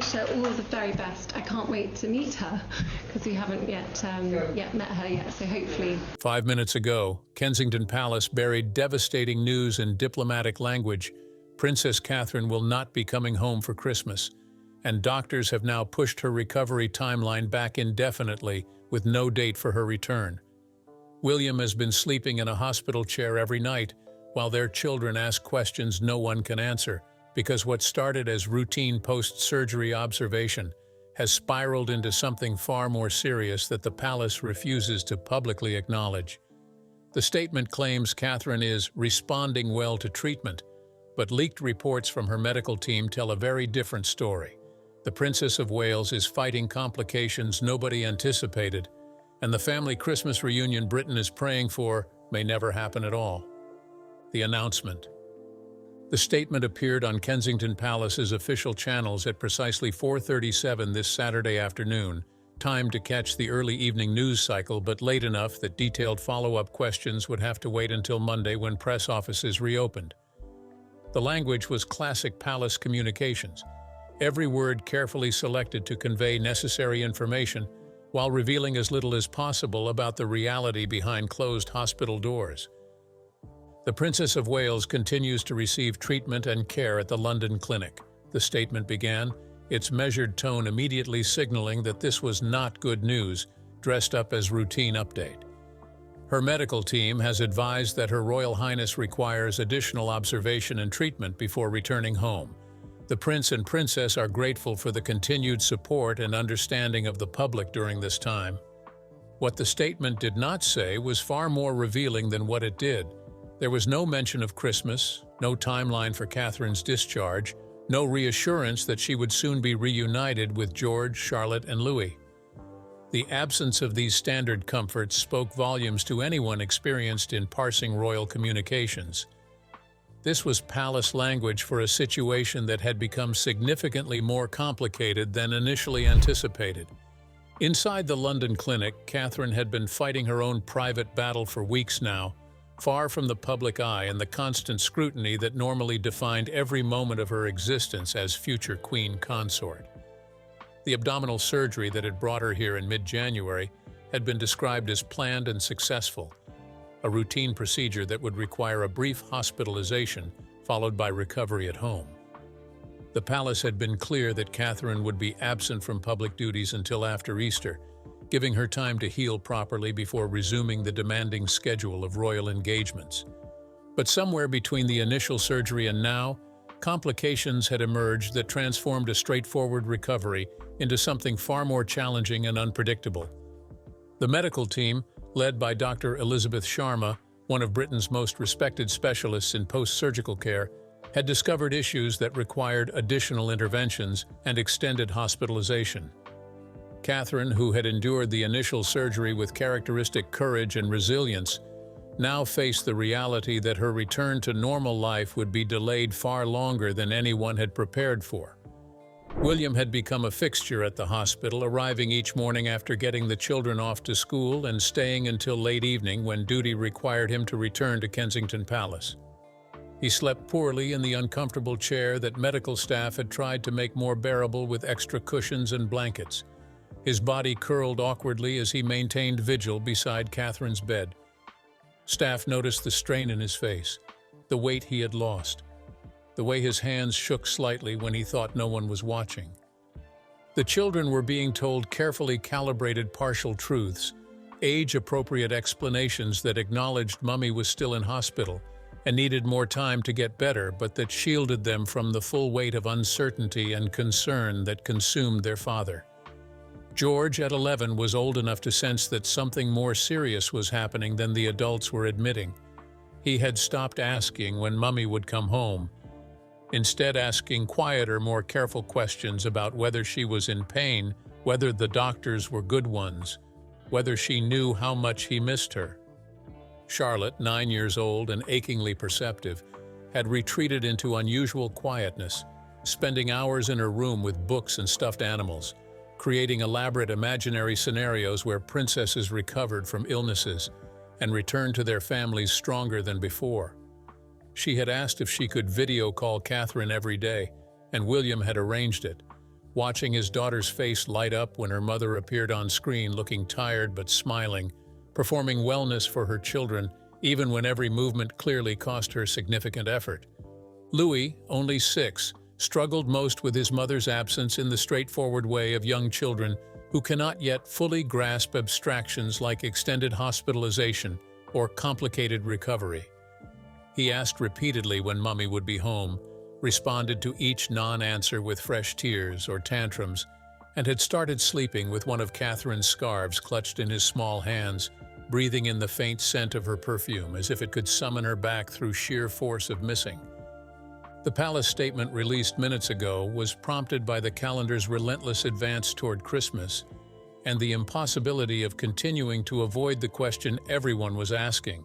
wish her all the very best. I can't wait to meet her because we haven't yet met her yet, so hopefully. 5 minutes ago, Kensington Palace buried devastating news in diplomatic language. Princess Catherine will not be coming home for Christmas, and doctors have now pushed her recovery timeline back indefinitely with no date for her return. William has been sleeping in a hospital chair every night while their children ask questions no one can answer, because what started as routine post-surgery observation has spiraled into something far more serious that the palace refuses to publicly acknowledge. The statement claims Catherine is responding well to treatment, but leaked reports from her medical team tell a very different story. The Princess of Wales is fighting complications nobody anticipated, and the family Christmas reunion Britain is praying for may never happen at all. The announcement. The statement appeared on Kensington Palace's official channels at precisely 4:37 this Saturday afternoon, timed to catch the early evening news cycle, but late enough that detailed follow-up questions would have to wait until Monday when press offices reopened. The language was classic palace communications, every word carefully selected to convey necessary information while revealing as little as possible about the reality behind closed hospital doors. The Princess of Wales continues to receive treatment and care at the London clinic, the statement began, its measured tone immediately signaling that this was not good news, dressed up as routine update. Her medical team has advised that Her Royal Highness requires additional observation and treatment before returning home. The Prince and Princess are grateful for the continued support and understanding of the public during this time. What the statement did not say was far more revealing than what it did. There was no mention of Christmas, no timeline for Catherine's discharge, no reassurance that she would soon be reunited with George, Charlotte, and Louis. The absence of these standard comforts spoke volumes to anyone experienced in parsing royal communications. This was palace language for a situation that had become significantly more complicated than initially anticipated. Inside the London clinic, Catherine had been fighting her own private battle for weeks now, far from the public eye and the constant scrutiny that normally defined every moment of her existence as future queen consort. The abdominal surgery that had brought her here in mid-January had been described as planned and successful, a routine procedure that would require a brief hospitalization followed by recovery at home. The palace had been clear that Catherine would be absent from public duties until after Easter, giving her time to heal properly before resuming the demanding schedule of royal engagements. But somewhere between the initial surgery and now, complications had emerged that transformed a straightforward recovery into something far more challenging and unpredictable. The medical team, led by Dr. Elizabeth Sharma, one of Britain's most respected specialists in post-surgical care, had discovered issues that required additional interventions and extended hospitalization. Catherine, who had endured the initial surgery with characteristic courage and resilience, now faced the reality that her return to normal life would be delayed far longer than anyone had prepared for. William had become a fixture at the hospital, arriving each morning after getting the children off to school and staying until late evening when duty required him to return to Kensington Palace. He slept poorly in the uncomfortable chair that medical staff had tried to make more bearable with extra cushions and blankets. His body curled awkwardly as he maintained vigil beside Catherine's bed. Staff noticed the strain in his face, the weight he had lost, the way his hands shook slightly when he thought no one was watching. The children were being told carefully calibrated partial truths, age-appropriate explanations that acknowledged Mummy was still in hospital and needed more time to get better, but that shielded them from the full weight of uncertainty and concern that consumed their father. George, at 11, was old enough to sense that something more serious was happening than the adults were admitting. He had stopped asking when Mummy would come home, instead asking quieter, more careful questions about whether she was in pain, whether the doctors were good ones, whether she knew how much he missed her. Charlotte, 9 years old and achingly perceptive, had retreated into unusual quietness, spending hours in her room with books and stuffed animals, creating elaborate imaginary scenarios where princesses recovered from illnesses and returned to their families stronger than before. She had asked if she could video call Catherine every day, and William had arranged it, watching his daughter's face light up when her mother appeared on screen looking tired but smiling, performing wellness for her children even when every movement clearly cost her significant effort. Louis, only 6, struggled most with his mother's absence in the straightforward way of young children who cannot yet fully grasp abstractions like extended hospitalization or complicated recovery. He asked repeatedly when Mummy would be home, responded to each non-answer with fresh tears or tantrums, and had started sleeping with one of Catherine's scarves clutched in his small hands, breathing in the faint scent of her perfume as if it could summon her back through sheer force of missing. The palace statement released minutes ago was prompted by the calendar's relentless advance toward Christmas and the impossibility of continuing to avoid the question everyone was asking: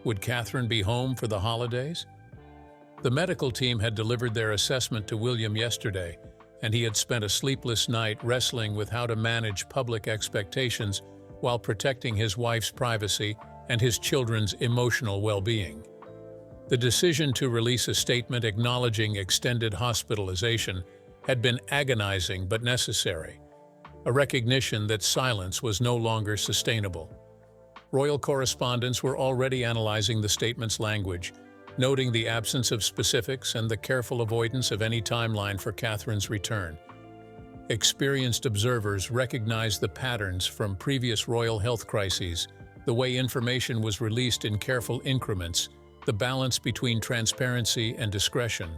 would Catherine be home for the holidays? The medical team had delivered their assessment to William yesterday, and he had spent a sleepless night wrestling with how to manage public expectations while protecting his wife's privacy and his children's emotional well-being. The decision to release a statement acknowledging extended hospitalization had been agonizing but necessary, a recognition that silence was no longer sustainable. Royal correspondents were already analyzing the statement's language, noting the absence of specifics and the careful avoidance of any timeline for Catherine's return. Experienced observers recognized the patterns from previous royal health crises, the way information was released in careful increments, the balance between transparency and discretion.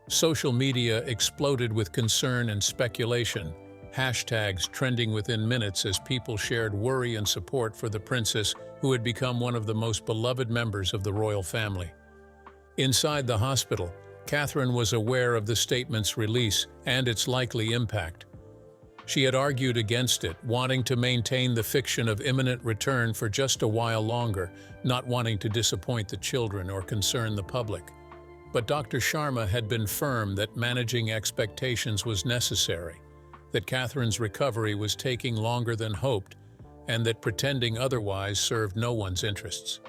Social media exploded with concern and speculation, hashtags trending within minutes as people shared worry and support for the princess who had become one of the most beloved members of the royal family. Inside the hospital, Catherine was aware of the statement's release and its likely impact. She had argued against it, wanting to maintain the fiction of imminent return for just a while longer, not wanting to disappoint the children or concern the public. But Dr. Sharma had been firm that managing expectations was necessary, that Catherine's recovery was taking longer than hoped, and that pretending otherwise served no one's interests.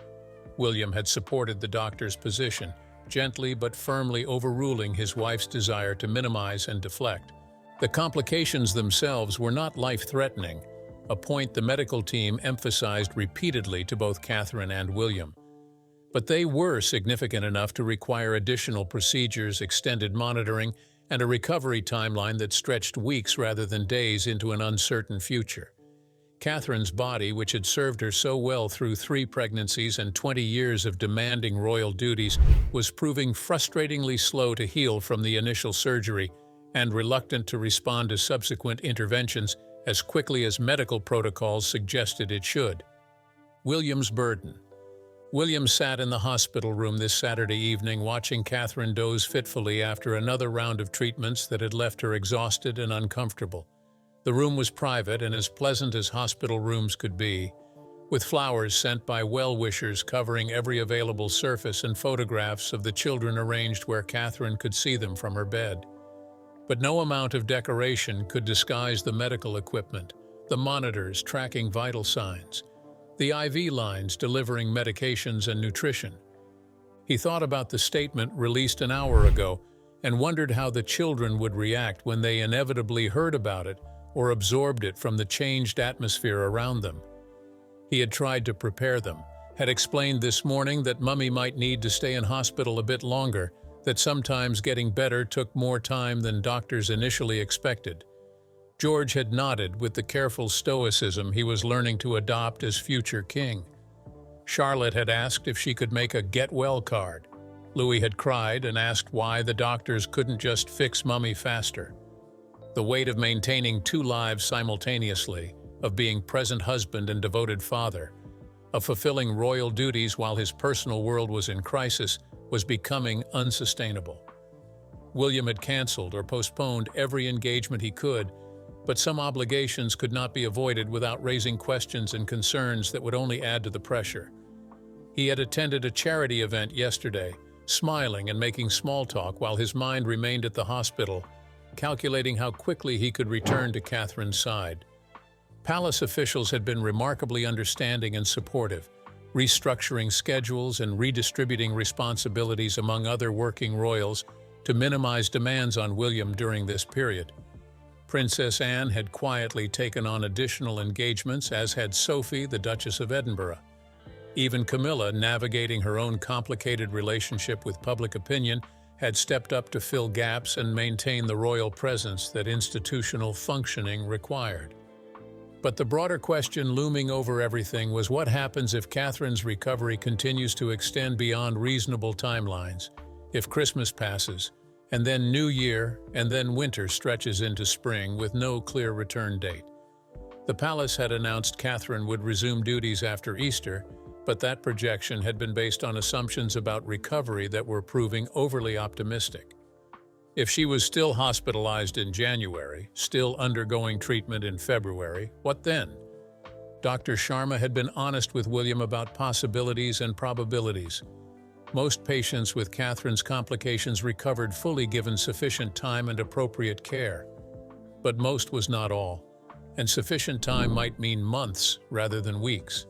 William had supported the doctor's position, gently but firmly overruling his wife's desire to minimize and deflect. The complications themselves were not life-threatening, a point the medical team emphasized repeatedly to both Catherine and William. But they were significant enough to require additional procedures, extended monitoring, and a recovery timeline that stretched weeks rather than days into an uncertain future. Catherine's body, which had served her so well through 3 pregnancies and 20 years of demanding royal duties, was proving frustratingly slow to heal from the initial surgery and reluctant to respond to subsequent interventions as quickly as medical protocols suggested it should. William's burden. William sat in the hospital room this Saturday evening watching Catherine doze fitfully after another round of treatments that had left her exhausted and uncomfortable. The room was private and as pleasant as hospital rooms could be, with flowers sent by well-wishers covering every available surface and photographs of the children arranged where Catherine could see them from her bed. But no amount of decoration could disguise the medical equipment, the monitors tracking vital signs, the IV lines delivering medications and nutrition. He thought about the statement released an hour ago and wondered how the children would react when they inevitably heard about it or absorbed it from the changed atmosphere around them. He had tried to prepare them, had explained this morning that Mummy might need to stay in hospital a bit longer, that sometimes getting better took more time than doctors initially expected. George had nodded with the careful stoicism he was learning to adopt as future king. Charlotte had asked if she could make a get-well card. Louis had cried and asked why the doctors couldn't just fix Mummy faster. The weight of maintaining 2 lives simultaneously, of being present husband and devoted father, of fulfilling royal duties while his personal world was in crisis, was becoming unsustainable. William had canceled or postponed every engagement he could, but some obligations could not be avoided without raising questions and concerns that would only add to the pressure. He had attended a charity event yesterday, smiling and making small talk while his mind remained at the hospital, calculating how quickly he could return to Catherine's side. Palace officials had been remarkably understanding and supportive, restructuring schedules and redistributing responsibilities among other working royals to minimize demands on William during this period. Princess Anne had quietly taken on additional engagements, as had Sophie, the Duchess of Edinburgh. Even Camilla, navigating her own complicated relationship with public opinion, had stepped up to fill gaps and maintain the royal presence that institutional functioning required. But the broader question looming over everything was what happens if Catherine's recovery continues to extend beyond reasonable timelines, if Christmas passes, and then New Year, and then winter stretches into spring with no clear return date. The palace had announced Catherine would resume duties after Easter, but that projection had been based on assumptions about recovery that were proving overly optimistic. If she was still hospitalized in January, still undergoing treatment in February, what then? Dr. Sharma had been honest with William about possibilities and probabilities. Most patients with Catherine's complications recovered fully given sufficient time and appropriate care. But most was not all, and sufficient time might mean months rather than weeks.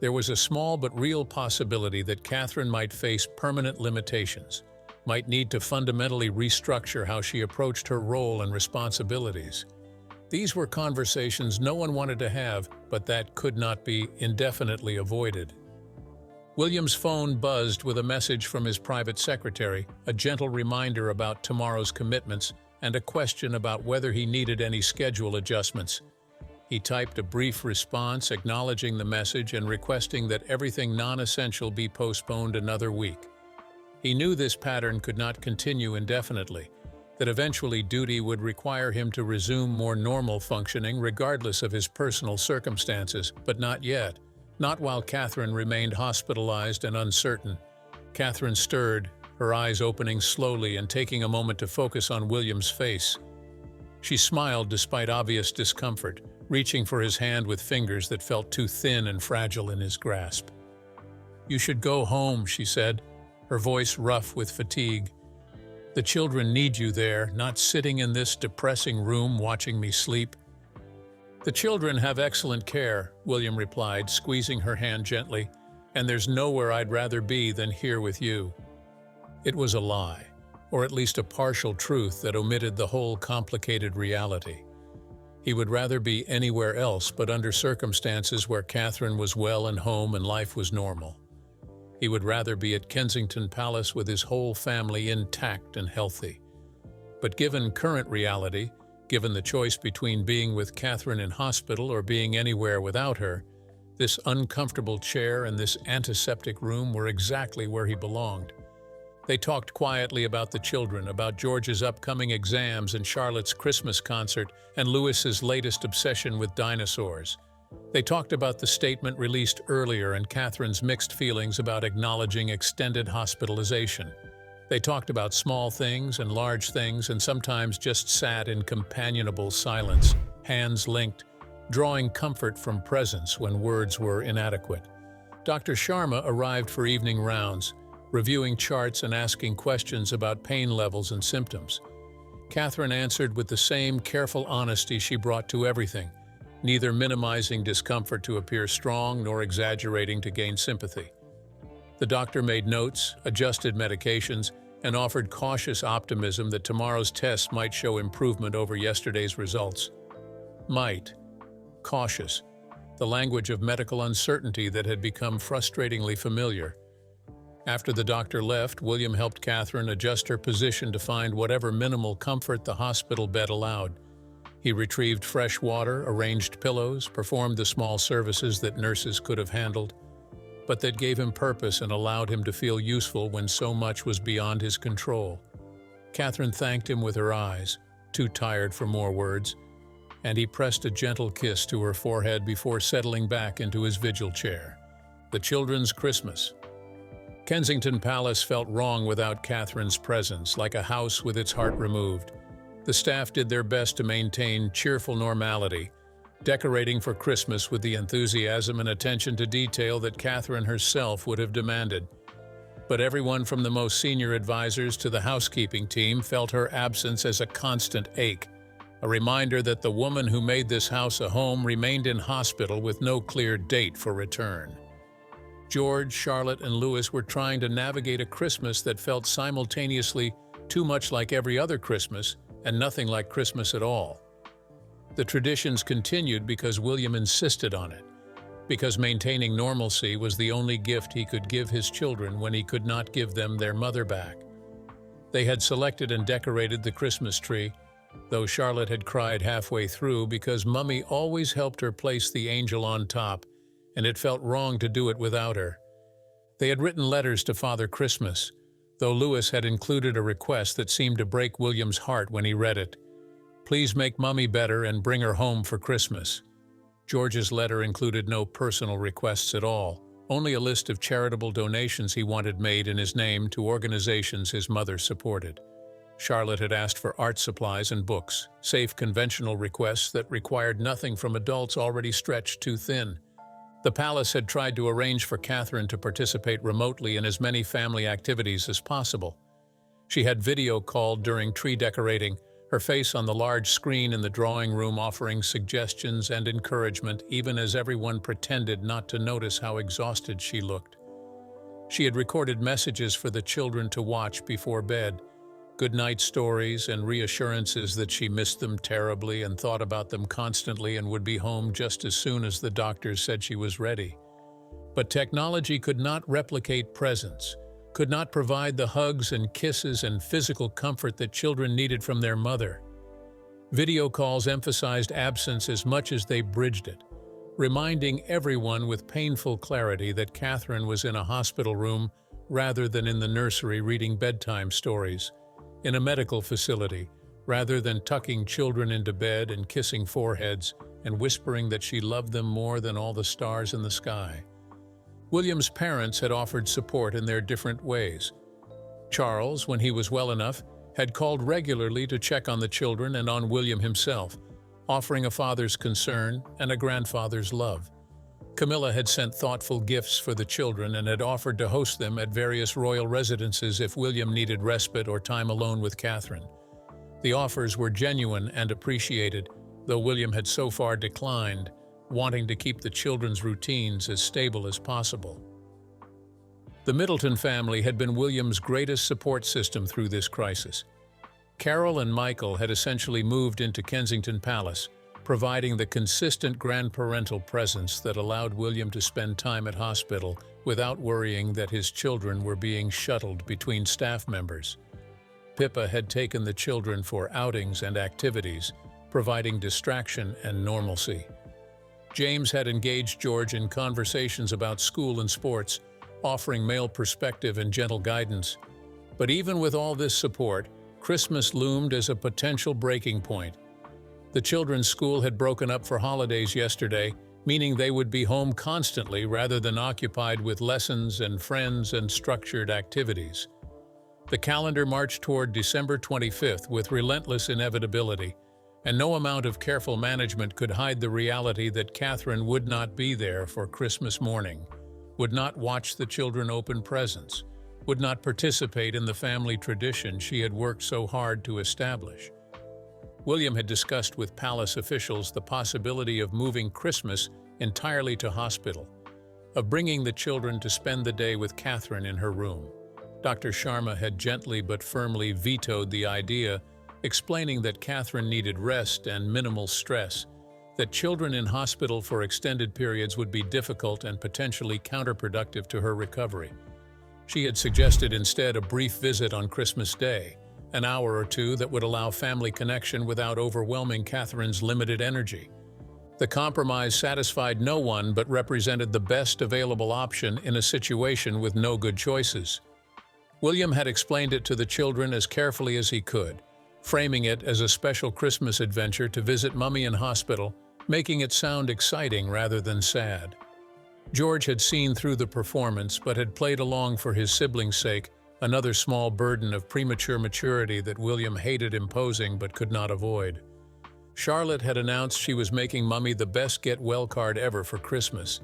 There was a small but real possibility that Catherine might face permanent limitations, might need to fundamentally restructure how she approached her role and responsibilities. These were conversations no one wanted to have, but that could not be indefinitely avoided. William's phone buzzed with a message from his private secretary, a gentle reminder about tomorrow's commitments, and a question about whether he needed any schedule adjustments. He typed a brief response acknowledging the message and requesting that everything non-essential be postponed another week. He knew this pattern could not continue indefinitely, that eventually duty would require him to resume more normal functioning regardless of his personal circumstances, but not yet, not while Catherine remained hospitalized and uncertain. Catherine stirred, her eyes opening slowly and taking a moment to focus on William's face. She smiled despite obvious discomfort, reaching for his hand with fingers that felt too thin and fragile in his grasp. "You should go home," she said, her voice rough with fatigue. "The children need you there, not sitting in this depressing room watching me sleep." "The children have excellent care," William replied, squeezing her hand gently, "and there's nowhere I'd rather be than here with you." It was a lie, or at least a partial truth that omitted the whole complicated reality. He would rather be anywhere else but under circumstances where Catherine was well and home and life was normal. He would rather be at Kensington Palace with his whole family intact and healthy. But given current reality, given the choice between being with Catherine in hospital or being anywhere without her, this uncomfortable chair and this antiseptic room were exactly where he belonged. They talked quietly about the children, about George's upcoming exams and Charlotte's Christmas concert and Louis's latest obsession with dinosaurs. They talked about the statement released earlier and Catherine's mixed feelings about acknowledging extended hospitalization. They talked about small things and large things and sometimes just sat in companionable silence, hands linked, drawing comfort from presence when words were inadequate. Dr. Sharma arrived for evening rounds, reviewing charts and asking questions about pain levels and symptoms. Catherine answered with the same careful honesty she brought to everything, neither minimizing discomfort to appear strong nor exaggerating to gain sympathy. The doctor made notes, adjusted medications, and offered cautious optimism that tomorrow's tests might show improvement over yesterday's results. Might. Cautious. The language of medical uncertainty that had become frustratingly familiar. After the doctor left, William helped Catherine adjust her position to find whatever minimal comfort the hospital bed allowed. He retrieved fresh water, arranged pillows, performed the small services that nurses could have handled, but that gave him purpose and allowed him to feel useful when so much was beyond his control. Catherine thanked him with her eyes, too tired for more words, and he pressed a gentle kiss to her forehead before settling back into his vigil chair. The children's Christmas. Kensington Palace felt wrong without Catherine's presence, like a house with its heart removed. The staff did their best to maintain cheerful normality, decorating for Christmas with the enthusiasm and attention to detail that Catherine herself would have demanded. But everyone from the most senior advisors to the housekeeping team felt her absence as a constant ache, a reminder that the woman who made this house a home remained in hospital with no clear date for return. George, Charlotte, and Louis were trying to navigate a Christmas that felt simultaneously too much like every other Christmas and nothing like Christmas at all. The traditions continued because William insisted on it, because maintaining normalcy was the only gift he could give his children when he could not give them their mother back. They had selected and decorated the Christmas tree, though Charlotte had cried halfway through because Mummy always helped her place the angel on top, and it felt wrong to do it without her. They had written letters to Father Christmas, though Lewis had included a request that seemed to break William's heart when he read it. Please make Mummy better and bring her home for Christmas. George's letter included no personal requests at all, only a list of charitable donations he wanted made in his name to organizations his mother supported. Charlotte had asked for art supplies and books, safe conventional requests that required nothing from adults already stretched too thin. The palace had tried to arrange for Catherine to participate remotely in as many family activities as possible. She had video called during tree decorating, her face on the large screen in the drawing room offering suggestions and encouragement even as everyone pretended not to notice how exhausted she looked. She had recorded messages for the children to watch before bed, goodnight stories and reassurances that she missed them terribly and thought about them constantly and would be home just as soon as the doctors said she was ready. But technology could not replicate presence, could not provide the hugs and kisses and physical comfort that children needed from their mother. Video calls emphasized absence as much as they bridged it, reminding everyone with painful clarity that Catherine was in a hospital room rather than in the nursery reading bedtime stories, in a medical facility, rather than tucking children into bed and kissing foreheads and whispering that she loved them more than all the stars in the sky. William's parents had offered support in their different ways. Charles, when he was well enough, had called regularly to check on the children and on William himself, offering a father's concern and a grandfather's love. Camilla had sent thoughtful gifts for the children and had offered to host them at various royal residences if William needed respite or time alone with Catherine. The offers were genuine and appreciated, though William had so far declined, wanting to keep the children's routines as stable as possible. The Middleton family had been William's greatest support system through this crisis. Carol and Michael had essentially moved into Kensington Palace, providing the consistent grandparental presence that allowed William to spend time at hospital without worrying that his children were being shuttled between staff members. Pippa had taken the children for outings and activities, providing distraction and normalcy. James had engaged George in conversations about school and sports, offering male perspective and gentle guidance. But even with all this support, Christmas loomed as a potential breaking point. The children's school had broken up for holidays yesterday, meaning they would be home constantly rather than occupied with lessons and friends and structured activities. The calendar marched toward December 25th with relentless inevitability, and no amount of careful management could hide the reality that Catherine would not be there for Christmas morning, would not watch the children open presents, would not participate in the family tradition she had worked so hard to establish. William had discussed with palace officials the possibility of moving Christmas entirely to hospital, of bringing the children to spend the day with Catherine in her room. Dr. Sharma had gently but firmly vetoed the idea, explaining that Catherine needed rest and minimal stress, that children in hospital for extended periods would be difficult and potentially counterproductive to her recovery. She had suggested instead a brief visit on Christmas Day, an hour or two that would allow family connection without overwhelming Catherine's limited energy. The compromise satisfied no one but represented the best available option in a situation with no good choices. William had explained it to the children as carefully as he could, framing it as a special Christmas adventure to visit Mummy in hospital, making it sound exciting rather than sad. George had seen through the performance but had played along for his siblings' sake, another small burden of premature maturity that William hated imposing but could not avoid. Charlotte had announced she was making Mummy the best get-well card ever for Christmas,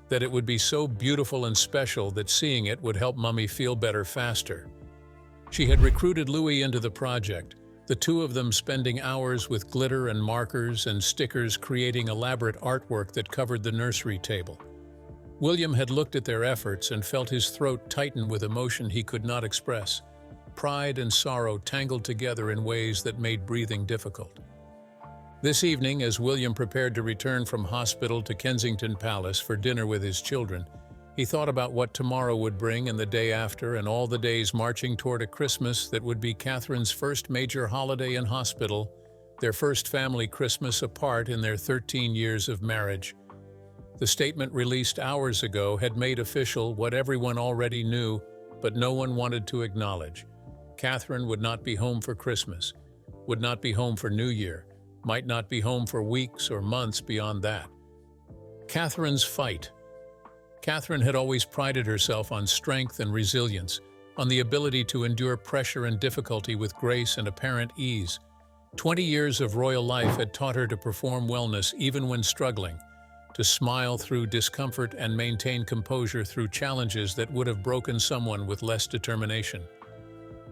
that it would be so beautiful and special that seeing it would help Mummy feel better faster. She had recruited Louis into the project, the two of them spending hours with glitter and markers and stickers creating elaborate artwork that covered the nursery table. William had looked at their efforts and felt his throat tighten with emotion he could not express. Pride and sorrow tangled together in ways that made breathing difficult. This evening, as William prepared to return from hospital to Kensington Palace for dinner with his children, he thought about what tomorrow would bring and the day after and all the days marching toward a Christmas that would be Catherine's first major holiday in hospital, their first family Christmas apart in their 13 years of marriage. The statement released hours ago had made official what everyone already knew, but no one wanted to acknowledge. Catherine would not be home for Christmas, would not be home for New Year, might not be home for weeks or months beyond that. Catherine's fight. Catherine had always prided herself on strength and resilience, on the ability to endure pressure and difficulty with grace and apparent ease. 20 years of royal life had taught her to perform wellness even when struggling, to smile through discomfort and maintain composure through challenges that would have broken someone with less determination.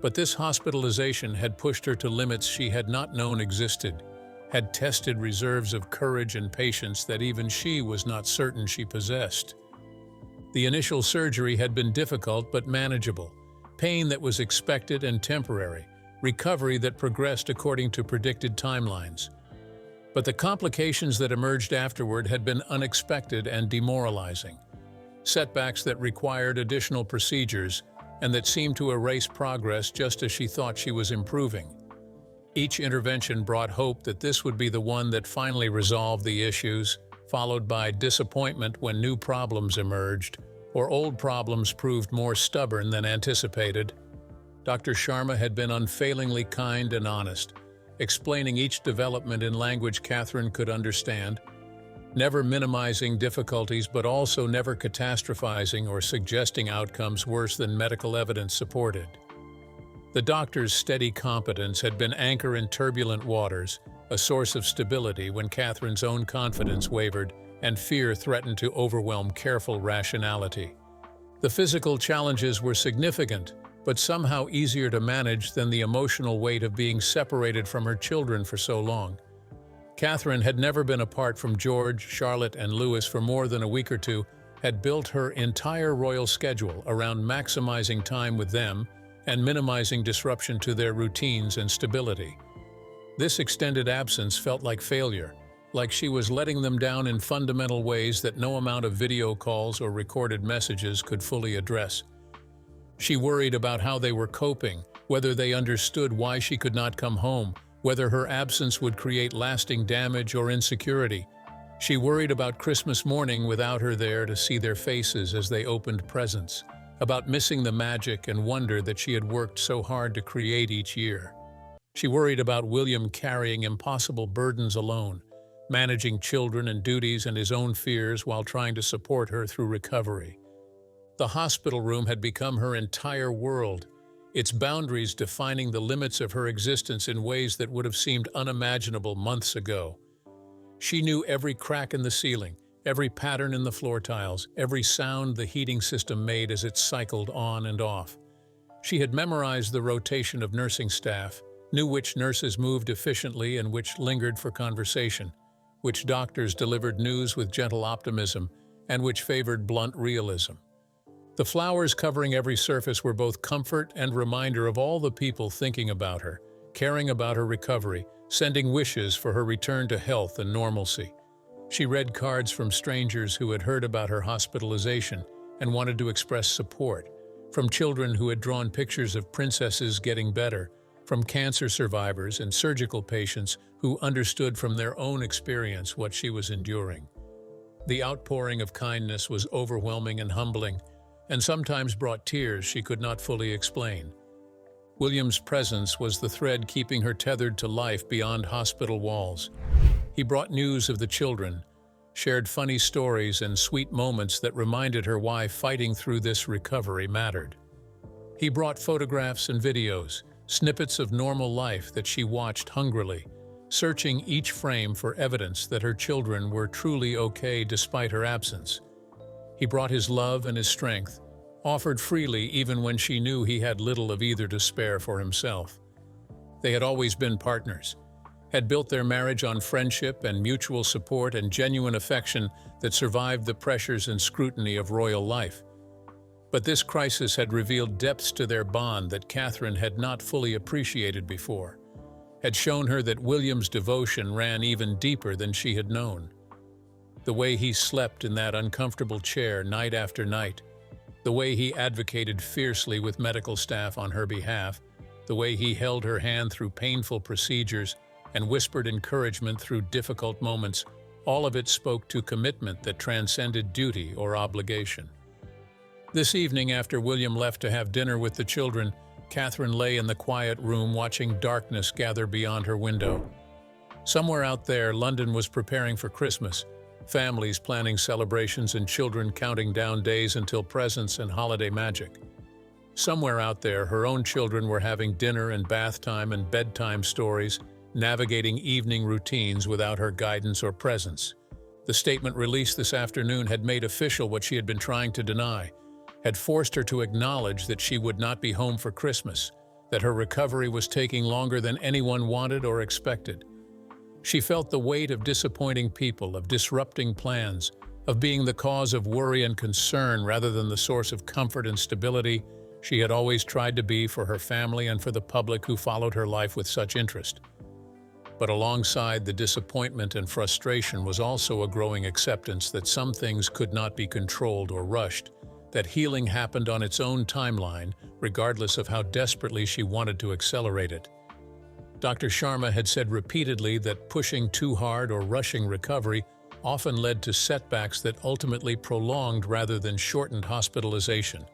But this hospitalization had pushed her to limits she had not known existed, had tested reserves of courage and patience that even she was not certain she possessed. The initial surgery had been difficult but manageable, pain that was expected and temporary, recovery that progressed according to predicted timelines. But the complications that emerged afterward had been unexpected and demoralizing. Setbacks that required additional procedures and that seemed to erase progress just as she thought she was improving. Each intervention brought hope that this would be the one that finally resolved the issues, followed by disappointment when new problems emerged, or old problems proved more stubborn than anticipated. Dr. Sharma had been unfailingly kind and honest, explaining each development in language Catherine could understand, never minimizing difficulties but also never catastrophizing or suggesting outcomes worse than medical evidence supported. The doctor's steady competence had been anchor in turbulent waters, a source of stability when Catherine's own confidence wavered and fear threatened to overwhelm careful rationality. The physical challenges were significant, but somehow easier to manage than the emotional weight of being separated from her children for so long. Catherine had never been apart from George, Charlotte, and Louis for more than a week or two, had built her entire royal schedule around maximizing time with them and minimizing disruption to their routines and stability. This extended absence felt like failure, like she was letting them down in fundamental ways that no amount of video calls or recorded messages could fully address. She worried about how they were coping, whether they understood why she could not come home, whether her absence would create lasting damage or insecurity. She worried about Christmas morning without her there to see their faces as they opened presents, about missing the magic and wonder that she had worked so hard to create each year. She worried about William carrying impossible burdens alone, managing children and duties and his own fears while trying to support her through recovery. The hospital room had become her entire world, its boundaries defining the limits of her existence in ways that would have seemed unimaginable months ago. She knew every crack in the ceiling, every pattern in the floor tiles, every sound the heating system made as it cycled on and off. She had memorized the rotation of nursing staff, knew which nurses moved efficiently and which lingered for conversation, which doctors delivered news with gentle optimism, and which favored blunt realism. The flowers covering every surface were both comfort and reminder of all the people thinking about her, caring about her recovery, sending wishes for her return to health and normalcy. She read cards from strangers who had heard about her hospitalization and wanted to express support, from children who had drawn pictures of princesses getting better, from cancer survivors and surgical patients who understood from their own experience what she was enduring. The outpouring of kindness was overwhelming and humbling, and sometimes brought tears she could not fully explain. William's presence was the thread keeping her tethered to life beyond hospital walls. He brought news of the children, shared funny stories and sweet moments that reminded her why fighting through this recovery mattered. He brought photographs and videos, snippets of normal life that she watched hungrily, searching each frame for evidence that her children were truly okay despite her absence. He brought his love and his strength, offered freely even when she knew he had little of either to spare for himself. They had always been partners, had built their marriage on friendship and mutual support and genuine affection that survived the pressures and scrutiny of royal life. But this crisis had revealed depths to their bond that Catherine had not fully appreciated before. had shown her that William's devotion ran even deeper than she had known. The way he slept in that uncomfortable chair night after night, the way he advocated fiercely with medical staff on her behalf, the way he held her hand through painful procedures and whispered encouragement through difficult moments, all of it spoke to commitment that transcended duty or obligation. This evening, after William left to have dinner with the children, Catherine lay in the quiet room watching darkness gather beyond her window. Somewhere out there, London was preparing for Christmas, families planning celebrations and children counting down days until presents and holiday magic. Somewhere out there, her own children were having dinner and bath time and bedtime stories, navigating evening routines without her guidance or presence. The statement released this afternoon had made official what she had been trying to deny, had forced her to acknowledge that she would not be home for Christmas, that her recovery was taking longer than anyone wanted or expected. She felt the weight of disappointing people, of disrupting plans, of being the cause of worry and concern rather than the source of comfort and stability she had always tried to be for her family and for the public who followed her life with such interest. But alongside the disappointment and frustration was also a growing acceptance that some things could not be controlled or rushed, that healing happened on its own timeline, regardless of how desperately she wanted to accelerate it. Dr. Sharma had said repeatedly that pushing too hard or rushing recovery often led to setbacks that ultimately prolonged rather than shortened hospitalization.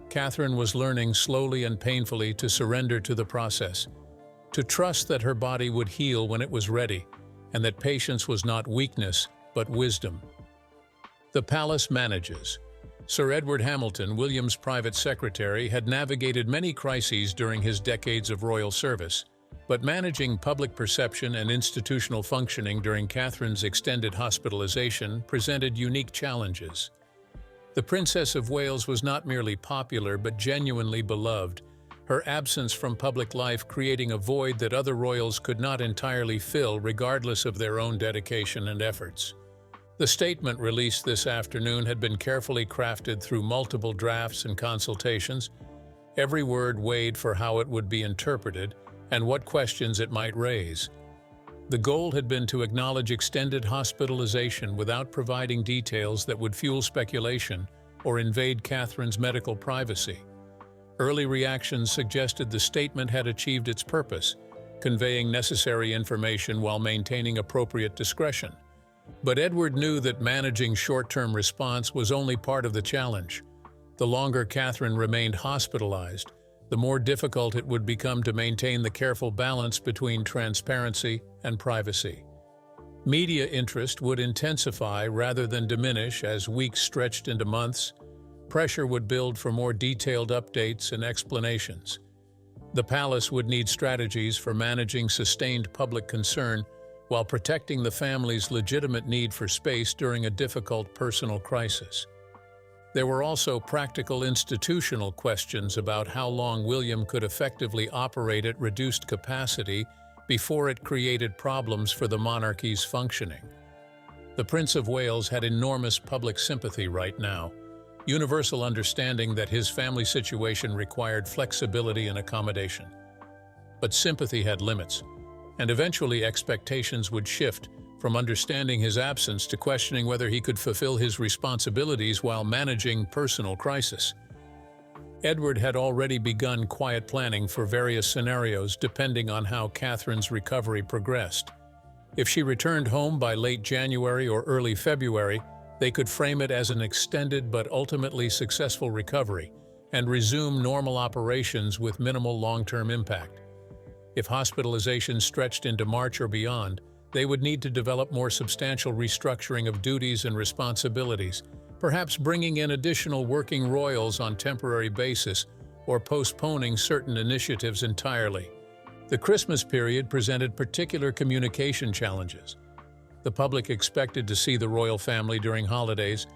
Catherine was learning slowly and painfully to surrender to the process, to trust that her body would heal when it was ready, and that patience was not weakness, but wisdom. The palace manages. Sir Edward Hamilton, William's private secretary, had navigated many crises during his decades of royal service, but managing public perception and institutional functioning during Catherine's extended hospitalization presented unique challenges. The Princess of Wales was not merely popular but genuinely beloved, her absence from public life creating a void that other royals could not entirely fill regardless of their own dedication and efforts. The statement released this afternoon had been carefully crafted through multiple drafts and consultations, every word weighed for how it would be interpreted and what questions it might raise. The goal had been to acknowledge extended hospitalization without providing details that would fuel speculation or invade Catherine's medical privacy. Early reactions suggested the statement had achieved its purpose, conveying necessary information while maintaining appropriate discretion. But Edward knew that managing short-term response was only part of the challenge. The longer Catherine remained hospitalized, the more difficult it would become to maintain the careful balance between transparency and privacy. Media interest would intensify rather than diminish as weeks stretched into months. Pressure would build for more detailed updates and explanations. The palace would need strategies for managing sustained public concern while protecting the family's legitimate need for space during a difficult personal crisis. There were also practical institutional questions about how long William could effectively operate at reduced capacity before it created problems for the monarchy's functioning. The Prince of Wales had enormous public sympathy right now, universal understanding that his family situation required flexibility and accommodation. But sympathy had limits, and eventually expectations would shift from understanding his absence to questioning whether he could fulfill his responsibilities while managing personal crisis. Edward had already begun quiet planning for various scenarios depending on how Catherine's recovery progressed. If she returned home by late January or early February, they could frame it as an extended but ultimately successful recovery and resume normal operations with minimal long-term impact. If hospitalization stretched into March or beyond, they would need to develop more substantial restructuring of duties and responsibilities, perhaps bringing in additional working royals on temporary basis or postponing certain initiatives entirely. The Christmas period presented particular communication challenges. The public expected to see the royal family during holidays,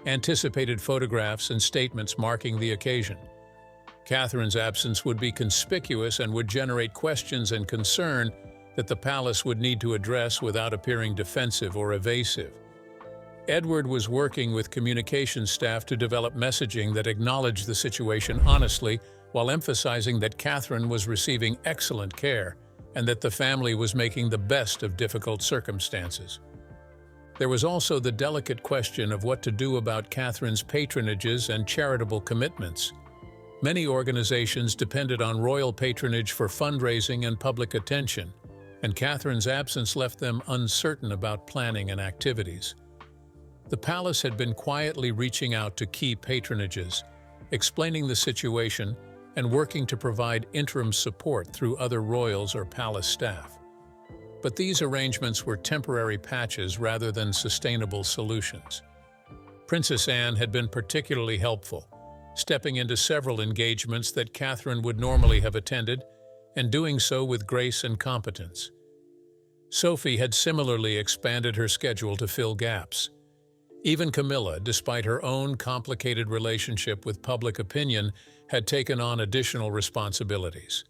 anticipated photographs and statements marking the occasion. Catherine's absence would be conspicuous and would generate questions and concern that the palace would need to address without appearing defensive or evasive. Edward was working with communications staff to develop messaging that acknowledged the situation honestly while emphasizing that Catherine was receiving excellent care and that the family was making the best of difficult circumstances. There was also the delicate question of what to do about Catherine's patronages and charitable commitments. Many organizations depended on royal patronage for fundraising and public attention, and Catherine's absence left them uncertain about planning and activities. The palace had been quietly reaching out to key patronages, explaining the situation and working to provide interim support through other royals or palace staff. But these arrangements were temporary patches rather than sustainable solutions. Princess Anne had been particularly helpful, stepping into several engagements that Catherine would normally have attended, and doing so with grace and competence. Sophie had similarly expanded her schedule to fill gaps. Even Camilla, despite her own complicated relationship with public opinion, had taken on additional responsibilities.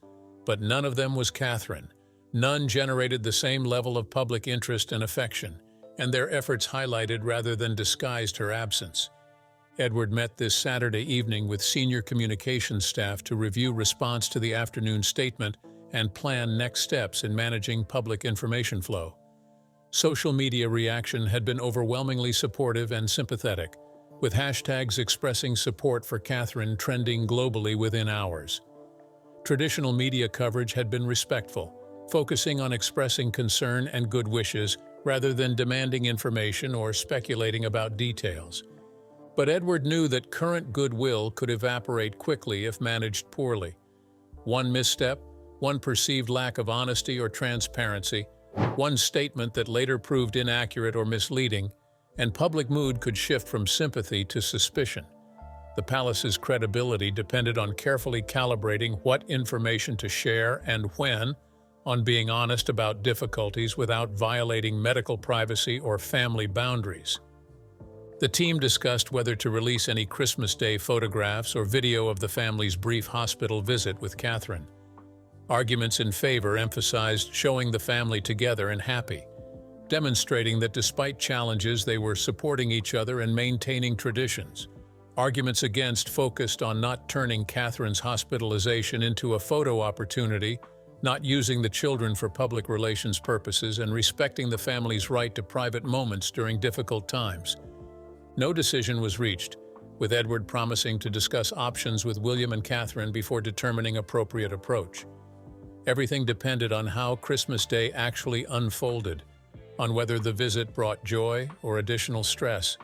But none of them was Catherine. None generated the same level of public interest and affection, and their efforts highlighted rather than disguised her absence. Edward met this Saturday evening with senior communications staff to review response to the afternoon statement and plan next steps in managing public information flow. Social media reaction had been overwhelmingly supportive and sympathetic, with hashtags expressing support for Catherine trending globally within hours. Traditional media coverage had been respectful, focusing on expressing concern and good wishes rather than demanding information or speculating about details. But Edward knew that current goodwill could evaporate quickly if managed poorly. One misstep, one perceived lack of honesty or transparency, one statement that later proved inaccurate or misleading, and public mood could shift from sympathy to suspicion. The palace's credibility depended on carefully calibrating what information to share and when, on being honest about difficulties without violating medical privacy or family boundaries. The team discussed whether to release any Christmas Day photographs or video of the family's brief hospital visit with Catherine. Arguments in favor emphasized showing the family together and happy, demonstrating that despite challenges they were supporting each other and maintaining traditions. Arguments against focused on not turning Catherine's hospitalization into a photo opportunity, not using the children for public relations purposes, and respecting the family's right to private moments during difficult times. No decision was reached, with Edward promising to discuss options with William and Catherine before determining appropriate approach. Everything depended on how Christmas Day actually unfolded, on whether the visit brought joy or additional stress,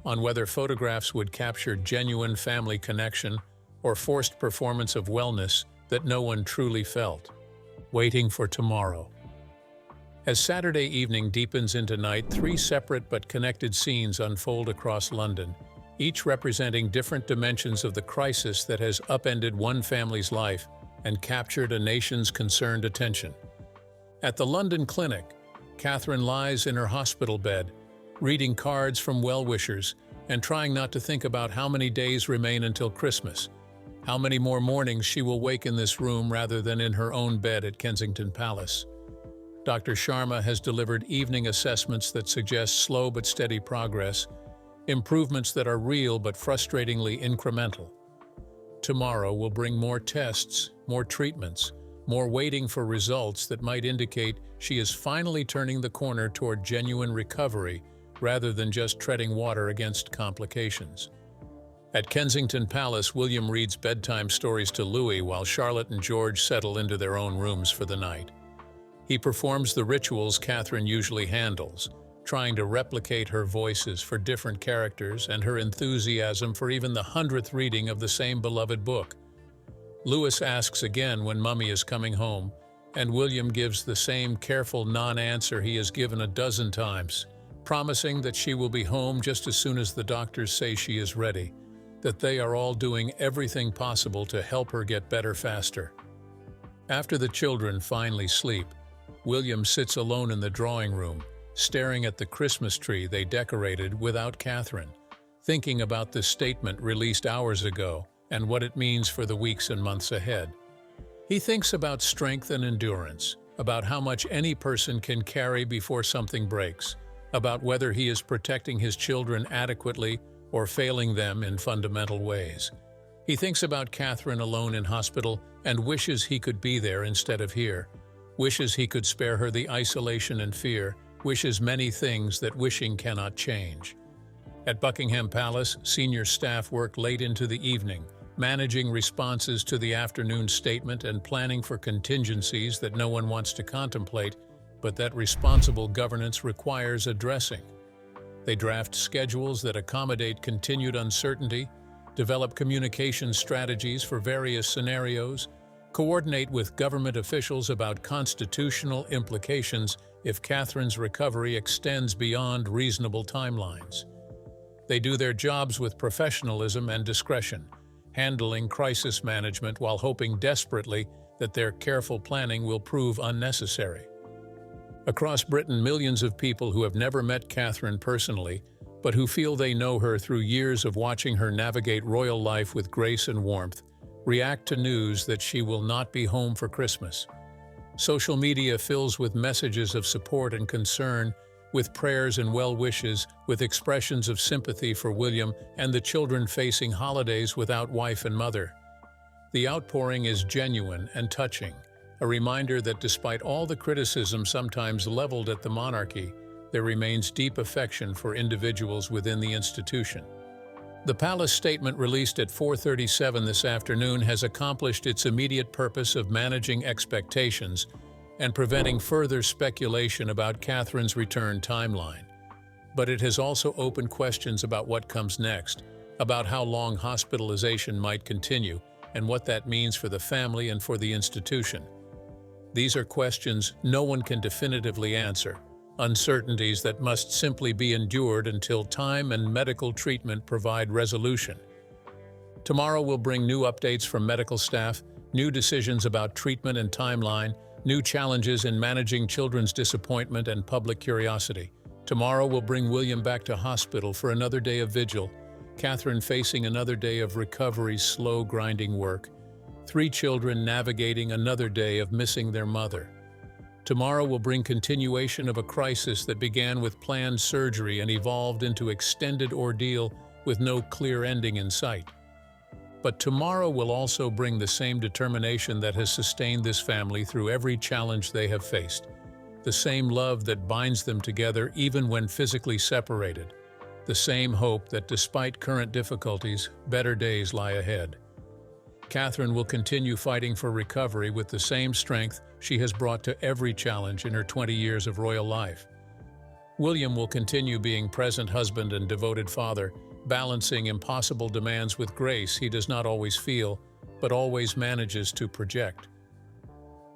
on whether photographs would capture genuine family connection or forced performance of wellness that no one truly felt. Waiting for tomorrow. As Saturday evening deepens into night, three separate but connected scenes unfold across London, each representing different dimensions of the crisis that has upended one family's life and captured a nation's concerned attention. At the London clinic, Catherine lies in her hospital bed, reading cards from well-wishers and trying not to think about how many days remain until Christmas, how many more mornings she will wake in this room rather than in her own bed at Kensington Palace. Dr. Sharma has delivered evening assessments that suggest slow but steady progress, improvements that are real but frustratingly incremental. Tomorrow will bring more tests, more treatments, more waiting for results that might indicate she is finally turning the corner toward genuine recovery rather than just treading water against complications. At Kensington Palace, William reads bedtime stories to Louis while Charlotte and George settle into their own rooms for the night. He performs the rituals Catherine usually handles, trying to replicate her voices for different characters and her enthusiasm for even the 100th reading of the same beloved book. Louis asks again when Mummy is coming home, and William gives the same careful non-answer he has given a dozen times, promising that she will be home just as soon as the doctors say she is ready, that they are all doing everything possible to help her get better faster. After the children finally sleep, William sits alone in the drawing room, staring at the Christmas tree they decorated without Catherine, thinking about the statement released hours ago and what it means for the weeks and months ahead. He thinks about strength and endurance, about how much any person can carry before something breaks, about whether he is protecting his children adequately or failing them in fundamental ways. He thinks about Catherine alone in hospital and wishes he could be there instead of here, wishes he could spare her the isolation and fear, wishes many things that wishing cannot change. At Buckingham Palace, senior staff work late into the evening, managing responses to the afternoon statement and planning for contingencies that no one wants to contemplate, but that responsible governance requires addressing. They draft schedules that accommodate continued uncertainty, develop communication strategies for various scenarios, coordinate with government officials about constitutional implications if Catherine's recovery extends beyond reasonable timelines. They do their jobs with professionalism and discretion, handling crisis management while hoping desperately that their careful planning will prove unnecessary. Across Britain, millions of people who have never met Catherine personally, but who feel they know her through years of watching her navigate royal life with grace and warmth, react to news that she will not be home for Christmas. Social media fills with messages of support and concern, with prayers and well wishes, with expressions of sympathy for William and the children facing holidays without wife and mother. The outpouring is genuine and touching, a reminder that despite all the criticism sometimes leveled at the monarchy, there remains deep affection for individuals within the institution. The palace statement released at 4:37 this afternoon has accomplished its immediate purpose of managing expectations and preventing further speculation about Catherine's return timeline. But it has also opened questions about what comes next, about how long hospitalization might continue, and what that means for the family and for the institution. These are questions no one can definitively answer, uncertainties that must simply be endured until time and medical treatment provide resolution. Tomorrow will bring new updates from medical staff, new decisions about treatment and timeline, new challenges in managing children's disappointment and public curiosity. Tomorrow will bring William back to hospital for another day of vigil, Catherine facing another day of recovery's slow, grinding work, 3 children navigating another day of missing their mother. Tomorrow will bring continuation of a crisis that began with planned surgery and evolved into extended ordeal with no clear ending in sight. But tomorrow will also bring the same determination that has sustained this family through every challenge they have faced, the same love that binds them together even when physically separated, the same hope that despite current difficulties, better days lie ahead. Catherine will continue fighting for recovery with the same strength she has brought to every challenge in her 20 years of royal life. William will continue being present husband and devoted father, balancing impossible demands with grace he does not always feel, but always manages to project.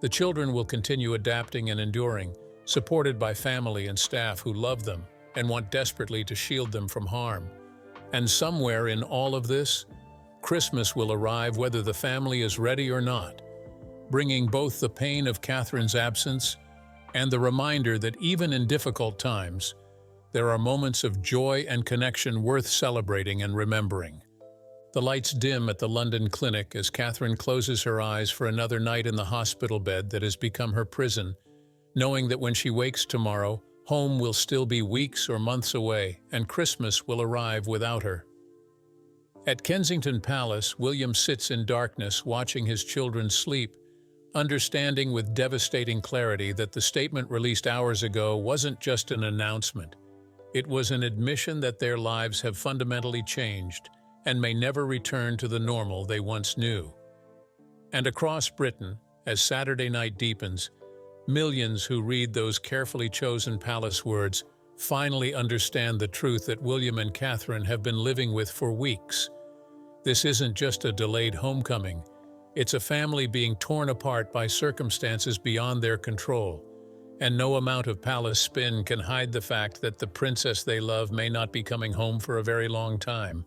The children will continue adapting and enduring, supported by family and staff who love them and want desperately to shield them from harm. And somewhere in all of this, Christmas will arrive whether the family is ready or not, bringing both the pain of Catherine's absence and the reminder that even in difficult times, there are moments of joy and connection worth celebrating and remembering. The lights dim at the London clinic as Catherine closes her eyes for another night in the hospital bed that has become her prison, knowing that when she wakes tomorrow, home will still be weeks or months away, and Christmas will arrive without her. At Kensington Palace, William sits in darkness watching his children sleep, understanding with devastating clarity that the statement released hours ago wasn't just an announcement. It was an admission that their lives have fundamentally changed and may never return to the normal they once knew. And across Britain, as Saturday night deepens, millions who read those carefully chosen palace words finally understand the truth that William and Catherine have been living with for weeks. This isn't just a delayed homecoming. It's a family being torn apart by circumstances beyond their control. And no amount of palace spin can hide the fact that the princess they love may not be coming home for a very long time.